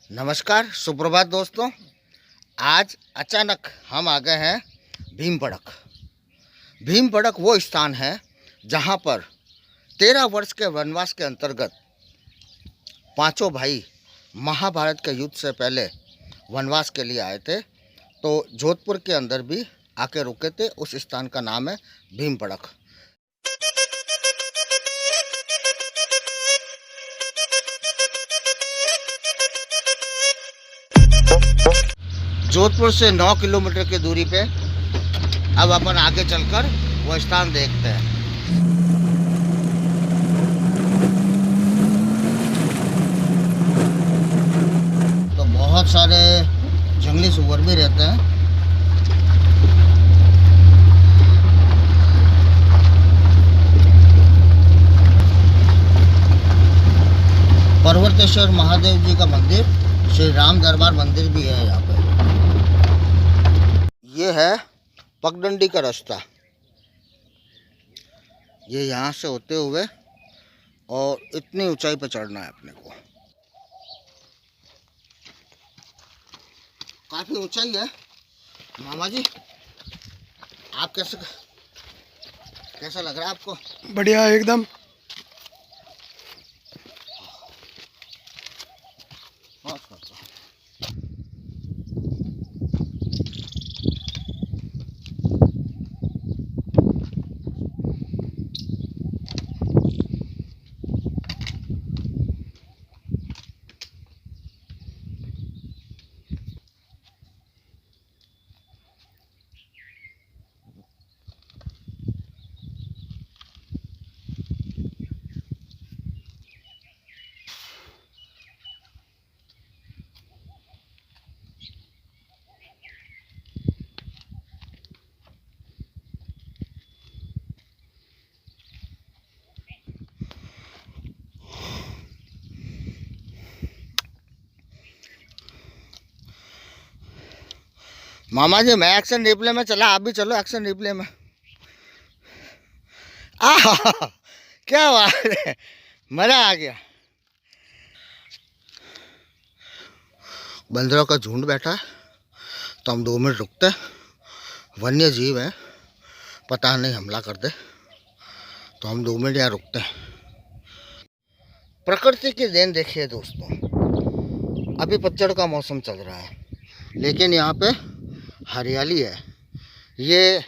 नमस्कार, सुप्रभात दोस्तों। आज अचानक हम आ गए हैं भीमबड़क। भीमबड़क वो स्थान है जहाँ पर 13 वर्ष के वनवास के अंतर्गत पांचों भाई महाभारत के युद्ध से पहले वनवास के लिए आए थे। तो जोधपुर के अंदर भी आके रुके थे। उस स्थान का नाम है भीमबड़क। जोधपुर से 9 किलोमीटर की दूरी पे अब अपन आगे चलकर वो स्थान देखते हैं। तो बहुत सारे जंगली सुअर भी रहते हैं। पर्वतेश्वर महादेव जी का मंदिर, श्री राम दरबार मंदिर भी है यहाँ पे। ये है पगडंडी का रास्ता। ये यहाँ से होते हुए और इतनी ऊंचाई पर चढ़ना है अपने को। काफी ऊंचाई है। मामा जी, आप कैसा लग रहा है आपको? बढ़िया एकदम। मामा जी, मैं एक्शन रिप्ले में चला, आप भी चलो एक्शन रिप्ले में। क्या बात है, मजा आ गया। बंदरों का झुंड बैठा है तो हम 2 मिनट रुकते हैं। वन्य जीव है, पता नहीं हमला कर दे, तो हम 2 मिनट यहाँ रुकते हैं। प्रकृति की देन देखिए दोस्तों। अभी पतझड़ का मौसम चल रहा है लेकिन यहाँ पे हरियाली है। ये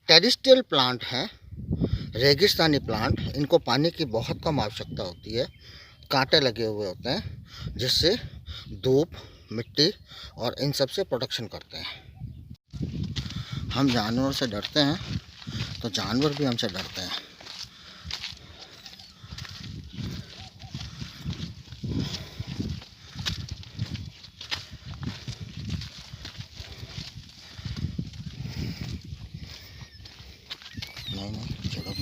टेरेस्ट्रियल प्लांट हैं, रेगिस्तानी प्लांट। इनको पानी की बहुत कम आवश्यकता होती है। कांटे लगे हुए होते हैं जिससे धूप, मिट्टी और इन सब से प्रोटेक्शन करते हैं। हम जानवर से डरते हैं तो जानवर भी हमसे डरते हैं। नहीं चलो मत।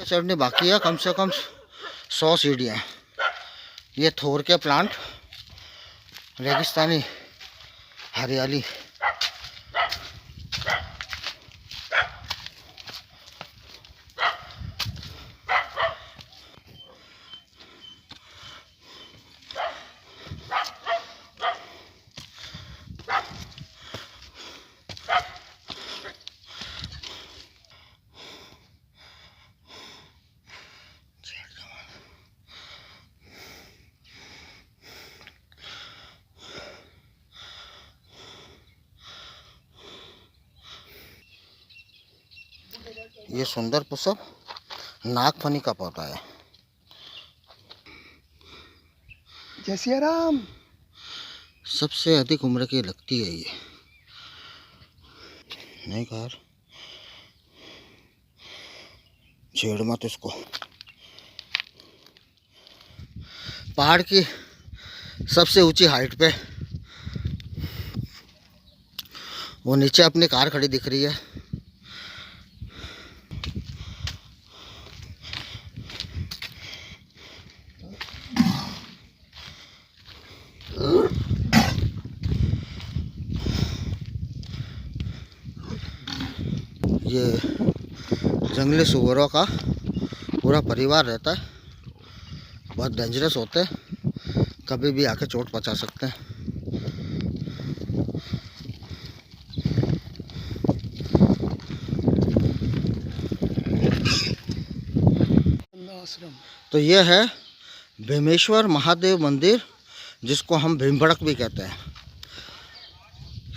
चढ़ने बाकी है कम से कम 100 सीढ़ियाँ। ये थोर के प्लांट, रेगिस्तानी हरियाली। ये सुंदर पुष्प नागफनी का पौधा है। जय सिया राम। सबसे अधिक उम्र की लगती है ये। नहीं कार, छेड़ मत इसको। पहाड़ की सबसे ऊंची हाइट पे वो नीचे अपनी कार खड़ी दिख रही है। ये जंगली सुअरों का पूरा परिवार रहता है। बहुत डेंजरस होते हैं, कभी भी आके चोट पहुंचा सकते हैं। आश्रम। तो ये है भीमेश्वर महादेव मंदिर, जिसको हम भीमबड़क भी कहते हैं।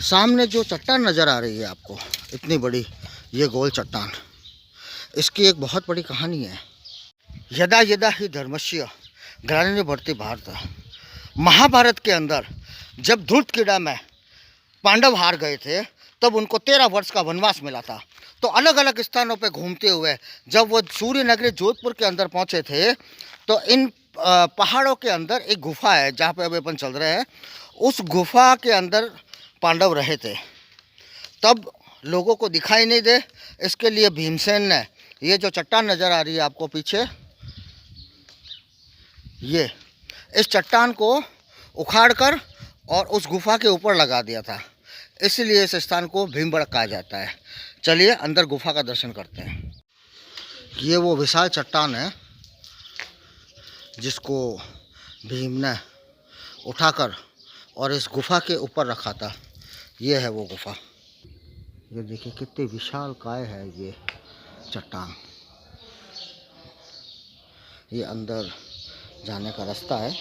सामने जो चट्टान नज़र आ रही है आपको, इतनी बड़ी ये गोल चट्टान, इसकी एक बहुत बड़ी कहानी है। यदा यदा ही धर्मस्य ग्लानिर्भवति भारत। महाभारत के अंदर जब धूर्तक्रीड़ा में पांडव हार गए थे, तब उनको 13 वर्ष का वनवास मिला था। तो अलग अलग स्थानों पे घूमते हुए जब वो सूर्य नगरी जोधपुर के अंदर पहुंचे थे, तो इन पहाड़ों के अंदर एक गुफा है जहाँ पे अभी अपन चल रहे हैं। उस गुफा के अंदर पांडव रहे थे। तब लोगों को दिखाई नहीं दे, इसके लिए भीमसेन ने ये जो चट्टान नज़र आ रही है आपको पीछे, ये इस चट्टान को उखाड़कर और उस गुफा के ऊपर लगा दिया था। इसलिए इस स्थान को भीमबड़क कहा जाता है। चलिए अंदर गुफा का दर्शन करते हैं। ये वो विशाल चट्टान है जिसको भीम ने उठाकर और इस गुफा के ऊपर रखा था। ये है वो गुफा। ये देखिए कितनी विशाल काय है ये चट्टान। ये अंदर जाने का रास्ता है।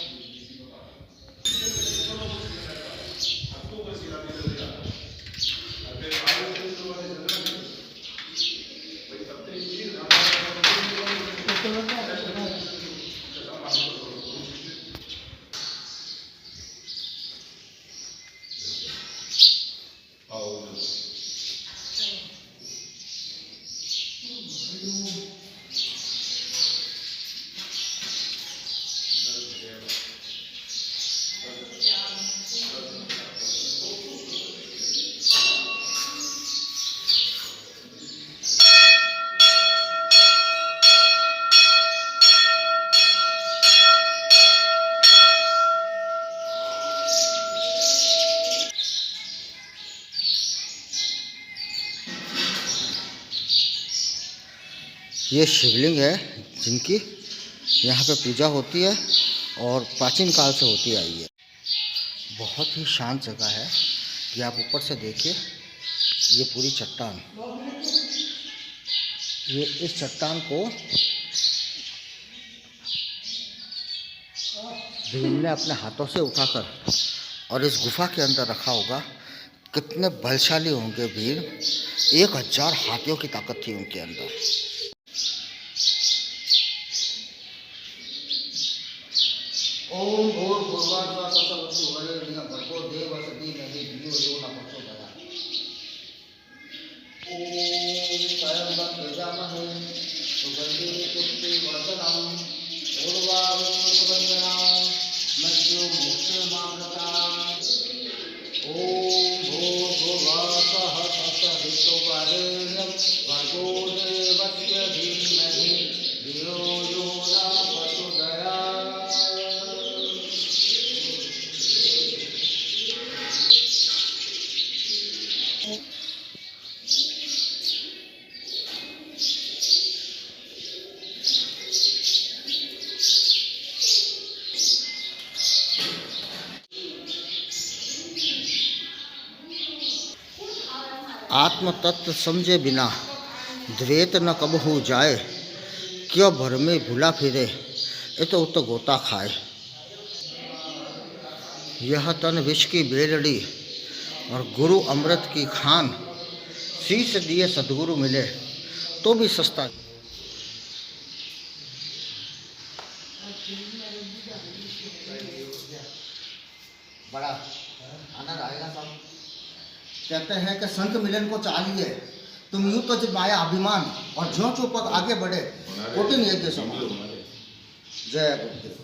ये शिवलिंग है जिनकी यहाँ पे पूजा होती है और प्राचीन काल से होती आई है। बहुत ही शांत जगह है। ये आप ऊपर से देखिए, ये पूरी चट्टान, ये इस चट्टान को भीम ने अपने हाथों से उठाकर और इस गुफा के अंदर रखा होगा। कितने बलशाली होंगे भीम, 1000 हाथियों की ताकत थी उनके अंदर। ओम भूर्भुवस्सुः स्वः भर्गो देवस्य धीमहि धियो यो न प्रचोदयात्। ओम त्र्यंबकं यजामहे सुगन्धिं पुष्टिवर्धनम् उर्वारुकवन्दनां मृत्युमुक्षीयमामृतात्। ओम भूर्भुवस्सुः तत्सवितुर्वरेण्यं भर्गो देवस्य धीमहि धियो यो न प्रचोदयात्। आत्म तत्व समझे बिना द्वैत न कबहू जाए, क्यों भर में भूला फिरे ये तो गोता खाए। यह तन विष की बेलड़ी और गुरु अमृत की खान, शीश दिए सदगुरु मिले तो भी सस्ता। बड़ा आनंद आएगा सब। कहते हैं कि संत मिलन को चाहिए, तुम यूं तो जमाया अभिमान और ज्यों चौपक आगे बढ़े कोटिन यज्ञ समान। जय गुरुदेव।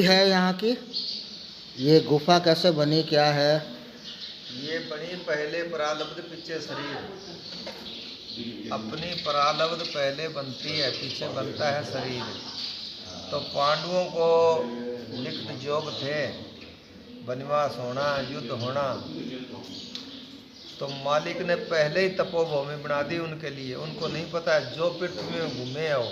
है यहाँ की ये गुफा कैसे बनी, क्या है? ये बनी पहले प्रारब्ध पीछे शरीर। अपनी प्रारब्ध पहले बनती है, पीछे बनता है शरीर। तो पांडवों को लिखित योग थे, वनवास होना, युद्ध होना। तो मालिक ने पहले ही तपोभूमि बना दी उनके लिए। उनको नहीं पता है, जो पृथ्वी में घूमे हो,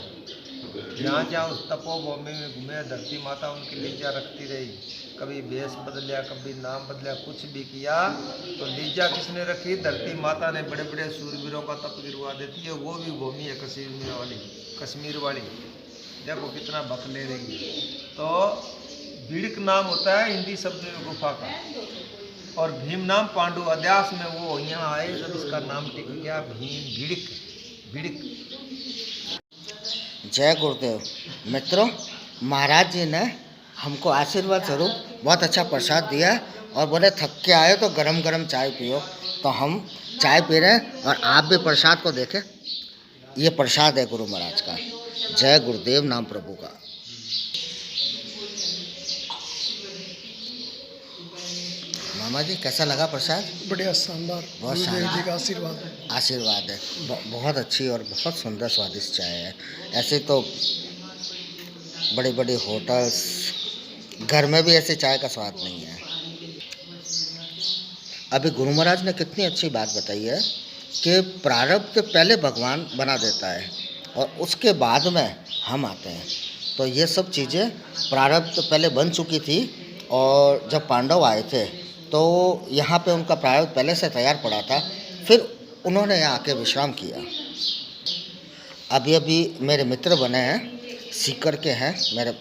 जहाँ जहाँ उस तपोभूमि में घूमे, धरती माता उनकी लीजा रखती रही। कभी भेष बदलिया, कभी नाम बदलिया, कुछ भी किया तो लीजा किसने रखी? धरती माता ने। बड़े बड़े सूरवीरों का तप गिरवा देती है। वो भी भूमि है कश्मीर वाली। देखो कितना भक्त ले रही है। तो बिड़क नाम होता है हिंदी शब्द में गुफा का, और भीम नाम पांडु अध्यास में वो यहाँ आए जब इसका नाम टिक गया भीम बिड़क। जय गुरुदेव। मित्रों, महाराज जी ने हमको आशीर्वाद स्वरूप बहुत अच्छा प्रसाद दिया और बोले थक के आए तो गरम गरम चाय पियो। तो हम चाय पी रहे हैं और आप भी प्रसाद को देखें। ये प्रसाद है गुरु महाराज का। जय गुरुदेव नाम प्रभु का। मामा जी कैसा लगा प्रसाद? बढ़िया, शानदार। बहुत गुरुदेव शानदार। जी का आशीर्वाद है। आशीर्वाद है। बहुत अच्छी और बहुत सुंदर स्वादिष्ट चाय है। ऐसे तो बड़ी बड़ी होटल्स, घर में भी ऐसे चाय का स्वाद नहीं है। अभी गुरु महाराज ने कितनी अच्छी बात बताई है कि प्रारब्ध पहले भगवान बना देता है और उसके बाद में हम आते हैं। तो ये सब चीज़ें प्रारब्ध पहले बन चुकी थी और जब पांडव आए थे तो यहाँ पे उनका प्रारब्ध पहले से तैयार पड़ा था। फिर उन्होंने यहाँ आके विश्राम किया। अभी अभी मेरे मित्र बने हैं, सीकर के हैं, मेरे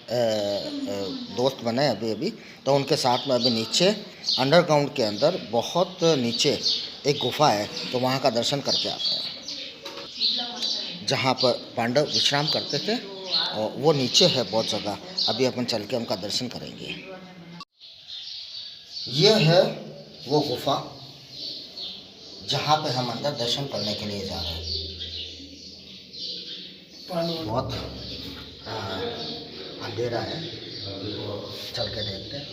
दोस्त बने हैं अभी अभी। तो उनके साथ में अभी नीचे अंडरग्राउंड के अंदर बहुत नीचे एक गुफा है, तो वहाँ का दर्शन करके आते हैं जहाँ पर पांडव विश्राम करते थे। और वो नीचे है बहुत जगह। अभी अपन चल के उनका दर्शन करेंगे। ये है वो गुफा जहाँ पे हम अंदर दर्शन करने के लिए जा रहे हैं। बहुत अंधेरा है, चल के देखते हैं।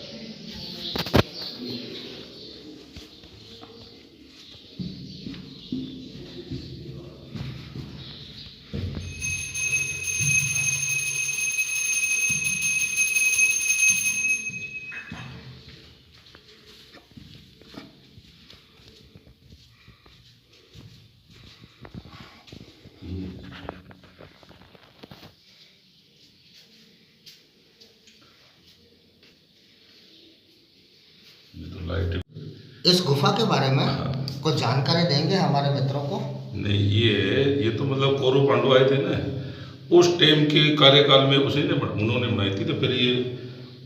इस गुफा के बारे में कुछ जानकारी देंगे हमारे मित्रों को? नहीं, ये तो मतलब कौरव पांडव आए थे ना, उस टाइम के कार्यकाल में उन्होंने बनाई थी। तो फिर ये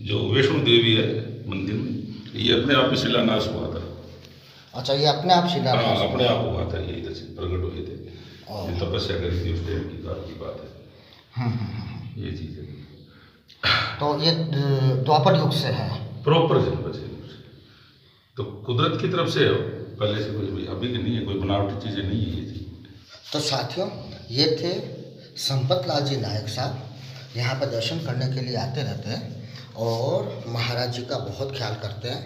जो वैष्णो देवी है मंदिर में, ये अपने आप में शिलान्यास हुआ था। अच्छा, ये अपने आप शिलान्यास? हाँ, अपने आप हुआ था। ये इधर से प्रकट हुए थे, ये तपस्या करी थी उस टाइम की बात है। ये चीज़ है। तो ये द्वापर युग से है? प्रॉपर से तो कुदरत की तरफ से पहले से कोई अभी की नहीं है, कोई बनावटी चीज़ें नहीं है ये चीज़। तो साथियों, ये थे संपत लाल जी नायक साहब। यहाँ पर दर्शन करने के लिए आते रहते हैं और महाराज जी का बहुत ख्याल करते हैं।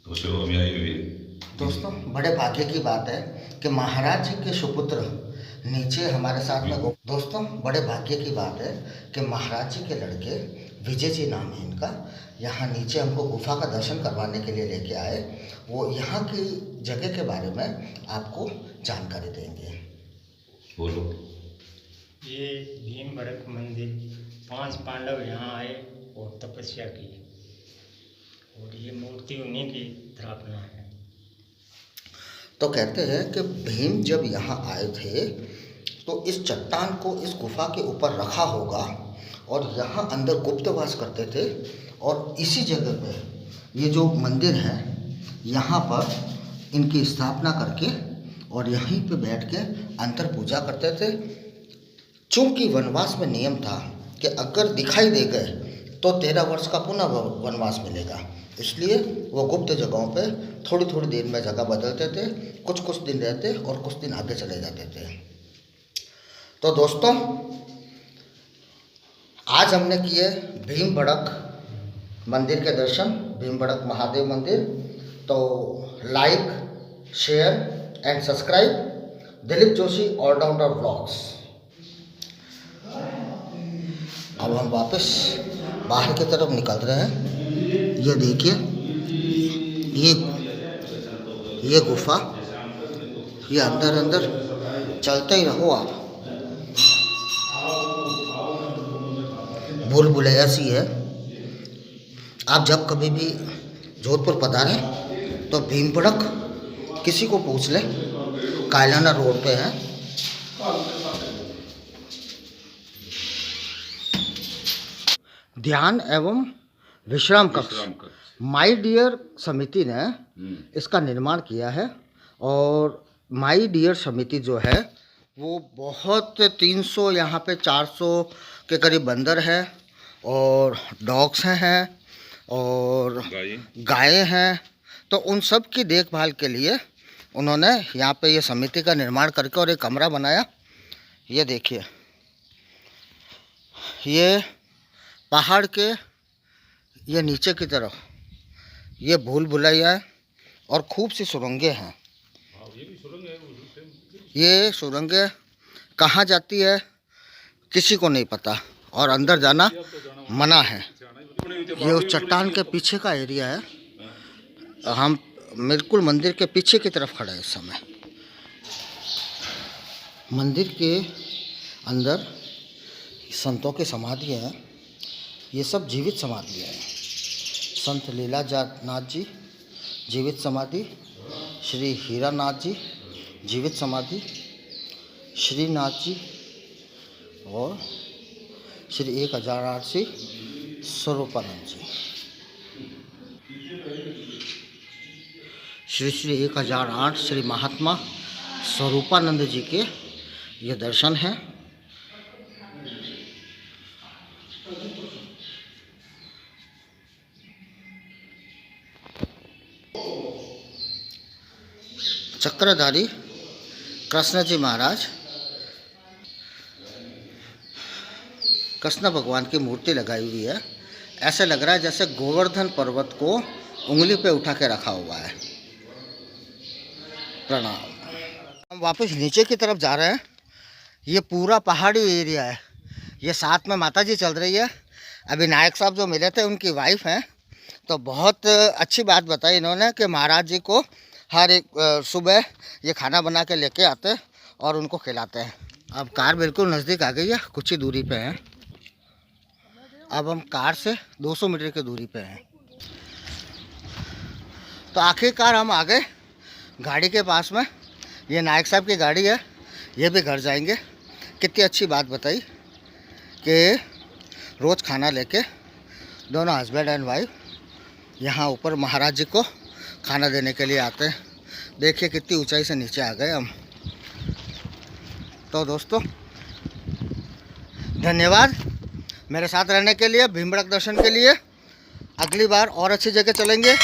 तो सेवा में आई हुई है। दोस्तों, बड़े भाग्य की बात है कि महाराज जी के सुपुत्र नीचे हमारे साथ में। दोस्तों, बड़े भाग्य की बात है कि महाराज जी के लड़के विजय जी नाम है इनका, यहाँ नीचे हमको गुफा का दर्शन करवाने के लिए लेके आए। वो यहाँ की जगह के बारे में आपको जानकारी देंगे। बोलो। ये भीमबड़क मंदिर, 5 पांडव यहाँ आए और तपस्या की, और ये मूर्ति उन्हीं की स्थापना है। तो कहते हैं कि भीम जब यहाँ आए थे तो इस चट्टान को इस गुफा के ऊपर रखा होगा और यहाँ अंदर गुप्तवास करते थे। और इसी जगह पे ये जो मंदिर है यहाँ पर इनकी स्थापना करके और यहीं पे बैठ के अंतर पूजा करते थे। चूँकि वनवास में नियम था कि अगर दिखाई दे गए तो 13 वर्ष का पुनः वनवास मिलेगा, इसलिए वो गुप्त जगहों पे थोड़ी थोड़ी देर में जगह बदलते थे। कुछ दिन रहते और कुछ दिन आगे चले जाते थे। तो दोस्तों, आज हमने किए भीमबड़क मंदिर के दर्शन, भीमबड़क महादेव मंदिर। तो like, share and subscribe Dilip Joshi allrounder vlogs. अब हम वापस बाहर की तरफ निकल रहे हैं। ये देखिए, ये गुफा, ये अंदर चलते ही रहो आप। भूल भुलैया सी है। आप जब कभी भी जोधपुर पधारें तो भीमबड़क किसी को पूछ ले, कायलाना रोड पे है। ध्यान एवं विश्राम कक्ष माई डियर समिति ने इसका निर्माण किया है। और माई डियर समिति जो है वो बहुत 300 यहाँ पे 400 के करीब बंदर है और डॉग्स हैं और गायें हैं। तो उन सब की देखभाल के लिए उन्होंने यहाँ पे ये समिति का निर्माण करके और एक कमरा बनाया। ये देखिए, ये पहाड़ के ये नीचे की तरफ ये भूल भुलैया है और खूब सी सुरंगें हैं। ये सुरंगें कहाँ जाती है किसी को नहीं पता और अंदर जाना मना है। ये उस चट्टान के पीछे का एरिया है। हम बिल्कुल मंदिर के पीछे की तरफ खड़े हैं इस समय। मंदिर के अंदर संतों की समाधि है। ये सब जीवित समाधियाँ हैं। संत लीलानाथ जी जीवित समाधि, श्री हीरानाथ जी जीवित समाधि, श्रीनाथ जी और श्री 1008 स्वरूपानंद जी। श्री 1008 श्री महात्मा स्वरूपानंद जी के ये दर्शन हैं। चक्रधारी कृष्ण जी महाराज, कृष्ण भगवान की मूर्ति लगाई हुई है। ऐसे लग रहा है जैसे गोवर्धन पर्वत को उंगली पे उठा के रखा हुआ है। प्रणाम। हम वापस नीचे की तरफ जा रहे हैं। ये पूरा पहाड़ी एरिया है। ये साथ में माता जी चल रही है। अभी नायक साहब जो मिले थे उनकी वाइफ हैं, तो बहुत अच्छी बात बताई इन्होंने कि महाराज जी को हर एक सुबह ये खाना बना के लेके आते और उनको खिलाते हैं। अब कार बिल्कुल नज़दीक आ गई है, कुछ ही दूरी पे है। अब हम कार से 200 मीटर की दूरी पे हैं। तो आखिरकार हम आ गए गाड़ी के पास में। ये नायक साहब की गाड़ी है, ये भी घर जाएंगे। कितनी अच्छी बात बताई कि रोज़ खाना लेके दोनों हस्बैंड एंड वाइफ यहाँ ऊपर महाराज जी को खाना देने के लिए आते हैं। देखिए कितनी ऊंचाई से नीचे आ गए हम। तो दोस्तों धन्यवाद मेरे साथ रहने के लिए, भीमबड़क दर्शन के लिए। अगली बार और अच्छी जगह चलेंगे।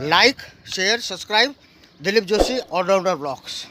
Like share subscribe Dilip Joshi allrounder blogs.